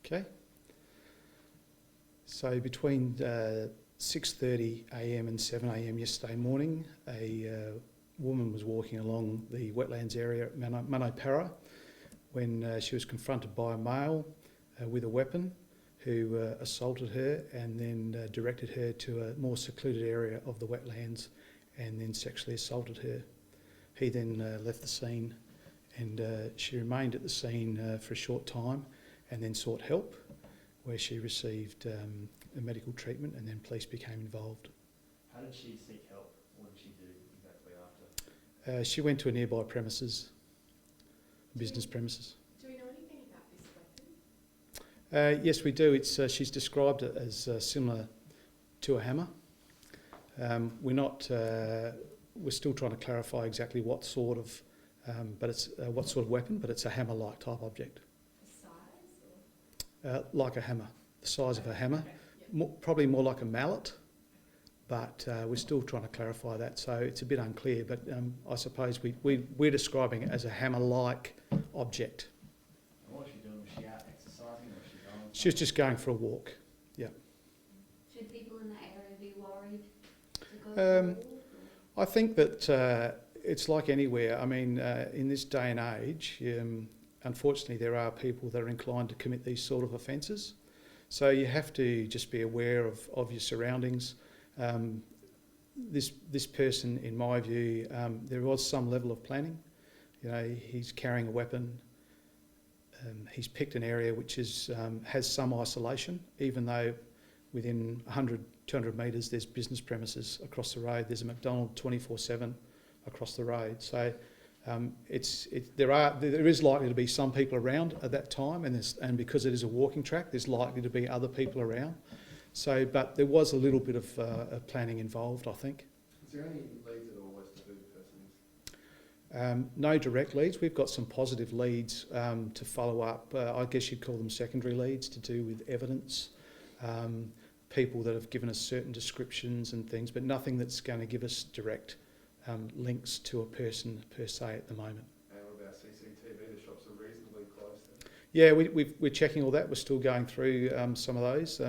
Okay. So between 6:30 a.m. and 7 a.m. yesterday morning, a woman was walking along the wetlands area at Munno Para when she was confronted by a male with a weapon who assaulted her and then directed her to a more secluded area of the wetlands and then sexually assaulted her. He then left the scene, and she remained at the scene for a short time and then sought help, where she received a medical treatment, and then police became involved. How did she seek help? What did she do exactly after? She went to a nearby premises, business premises. Do we know anything about this weapon? Yes, we do. She's described it as similar to a hammer. We're still trying to clarify exactly what sort of, what sort of weapon, but it's a hammer-like type object. The size? Or? Like a hammer, the size of a hammer. Okay. Yep. Probably more like a mallet, but we're still trying to clarify that, so it's a bit unclear, but I suppose we're describing it as a hammer-like object. And what was she doing? Was she out exercising, or was she going? She was just going for a walk. Should people in the area be worried to go for a walk? I think that it's like anywhere. I mean, in this day and age, unfortunately there are people that are inclined to commit these sort of offences. So you have to just be aware of your surroundings. This person, in my view, there was some level of planning. You know, he's carrying a weapon. He's picked an area which has some isolation, even though within 100, 200 metres there's business premises across the road. There's a McDonald's 24/7 across the road. So there is likely to be some people around at that time, and because it is a walking track, there's likely to be other people around. So, but there was a little bit of planning involved, I think. Is there any leads at all as to who the person is? No direct leads. We've got some positive leads to follow up. I guess you'd call them secondary leads, to do with evidence. People that have given us certain descriptions and things, but nothing that's going to give us direct links to a person per se at the moment. And what about CCTV? The shops are reasonably close then? Yeah, we're checking all that. We're still going through some of those.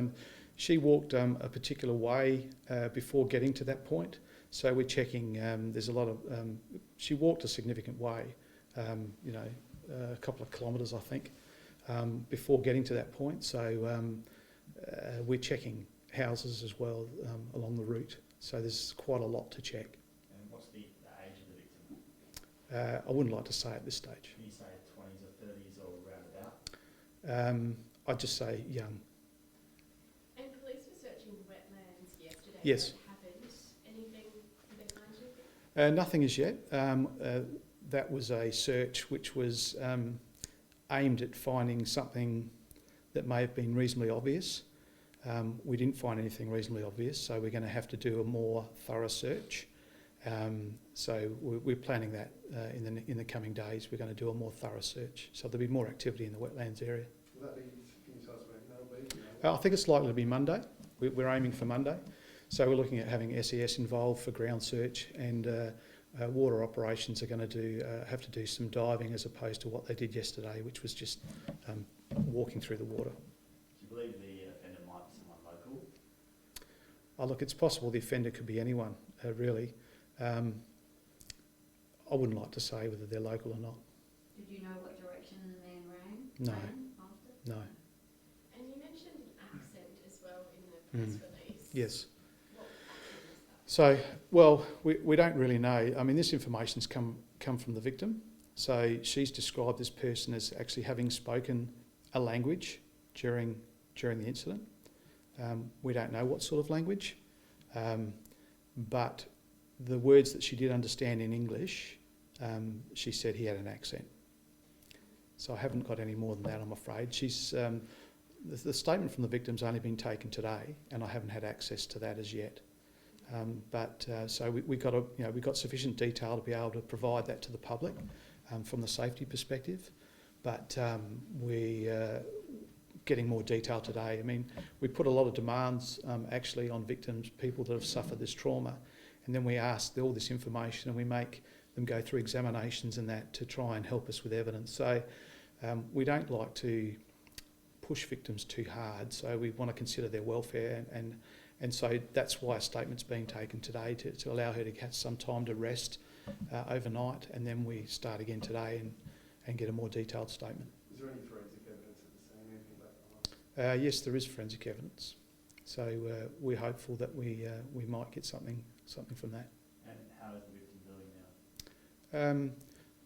She walked a particular way before getting to that point, so we're checking. There's a lot of. She walked a significant way, a couple of kilometres, I think, before getting to that point. So we're checking houses as well along the route. So there's quite a lot to check. And what's the age of the victim? I wouldn't like to say at this stage. Can you say 20s or 30s or round about? I'd just say young. And police were searching the wetlands yesterday. Yes. When it happened. Anything? Did they find anything? Nothing as yet. That was a search which was aimed at finding something that may have been reasonably obvious. We didn't find anything reasonably obvious, so we're going to have to do a more thorough search. So we're planning that in the coming days. We're going to do a more thorough search, so there'll be more activity in the wetlands area. Will that be, can you tell us when that'll be? I think it's likely to be Monday. We're aiming for Monday. So we're looking at having SES involved for ground search, and water operations are going to have to do some diving as opposed to what they did yesterday, which was just walking through the water. Do you believe the offender might be someone local? Oh, look, it's possible the offender could be anyone, really. I wouldn't like to say whether they're local or not. Did you know what direction the man ran? No. Ran after? No. And you mentioned an accent as well in the press release. Yes. What accent is that? So, well, we don't really know. I mean, this information's come from the victim. So she's described this person as actually having spoken a language during the incident. We don't know what sort of language, but the words that she did understand in English, she said he had an accent. So I haven't got any more than that, I'm afraid. She's the statement from the victim's only been taken today, and I haven't had access to that as yet. So we've got sufficient detail to be able to provide that to the public from the safety perspective. But we're getting more detail today. I mean, we put a lot of demands actually on victims, people that have suffered this trauma, and then we ask all this information and we make them go through examinations and that to try and help us with evidence. So we don't like to push victims too hard. So we want to consider their welfare, and so that's why a statement's being taken today to allow her to have some time to rest overnight, and then we start again today and get a more detailed statement. Is there any forensic evidence at the scene, anything about the harm? Yes, there is forensic evidence. So we're hopeful that we might get something from that. And how is the victim doing now?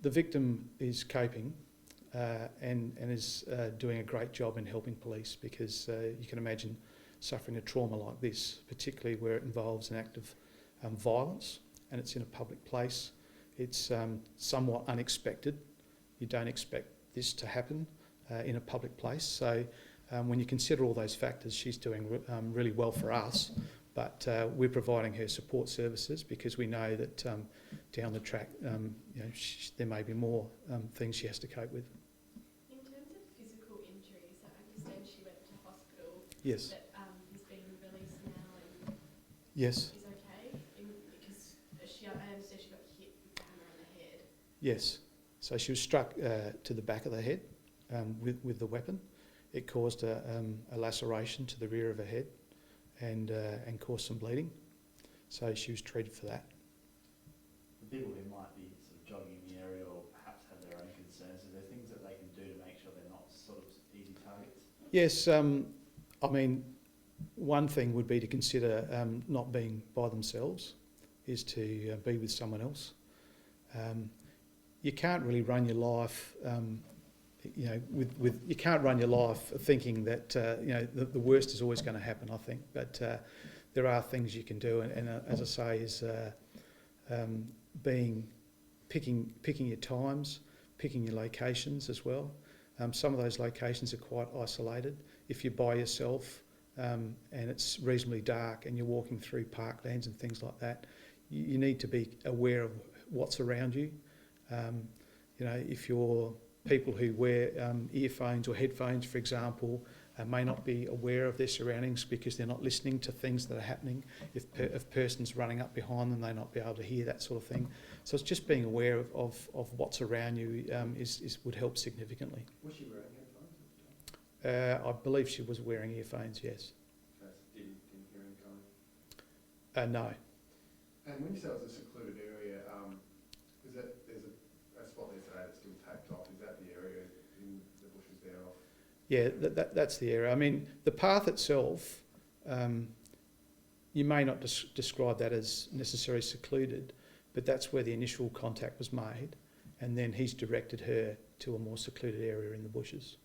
The victim is coping and is doing a great job in helping police, because you can imagine suffering a trauma like this, particularly where it involves an act of violence and it's in a public place. It's somewhat unexpected. You don't expect this to happen in a public place. So when you consider all those factors, she's doing really well for us. But we're providing her support services because we know that down the track, there may be more things she has to cope with. In terms of physical injuries, I understand she went to hospital. Yes. That he's been released now and Yes. is okay. Because I understand she got hit with the hammer on the head. Yes. So she was struck to the back of the head with the weapon. It caused a laceration to the rear of her head and caused some bleeding. So she was treated for that. For people who might be sort of jogging in the area or perhaps have their own concerns, are there things that they can do to make sure they're not sort of easy targets? Yes. I mean, one thing would be to consider not being by themselves, is to be with someone else. You can't really run your life, you can't run your life thinking that the worst is always going to happen, I think. But there are things you can do, and as I say, is picking your times, picking your locations as well. Some of those locations are quite isolated. If you're by yourself and it's reasonably dark and you're walking through parklands and things like that, you need to be aware of what's around you. If you're people who wear earphones or headphones, for example, may not be aware of their surroundings because they're not listening to things that are happening. If a person's running up behind them, they not be able to hear that sort of thing. So it's just being aware of what's around you would help significantly. Was she wearing headphones at the time? I believe she was wearing earphones, yes. Didn't hear him going? No. And when you say it was a secluded area, is that there's a spot there today that's still taped off? Is that the area in the bushes there off? Yeah, that's the area. I mean, the path itself, you may not describe that as necessarily secluded, but that's where the initial contact was made, and then he's directed her to a more secluded area in the bushes.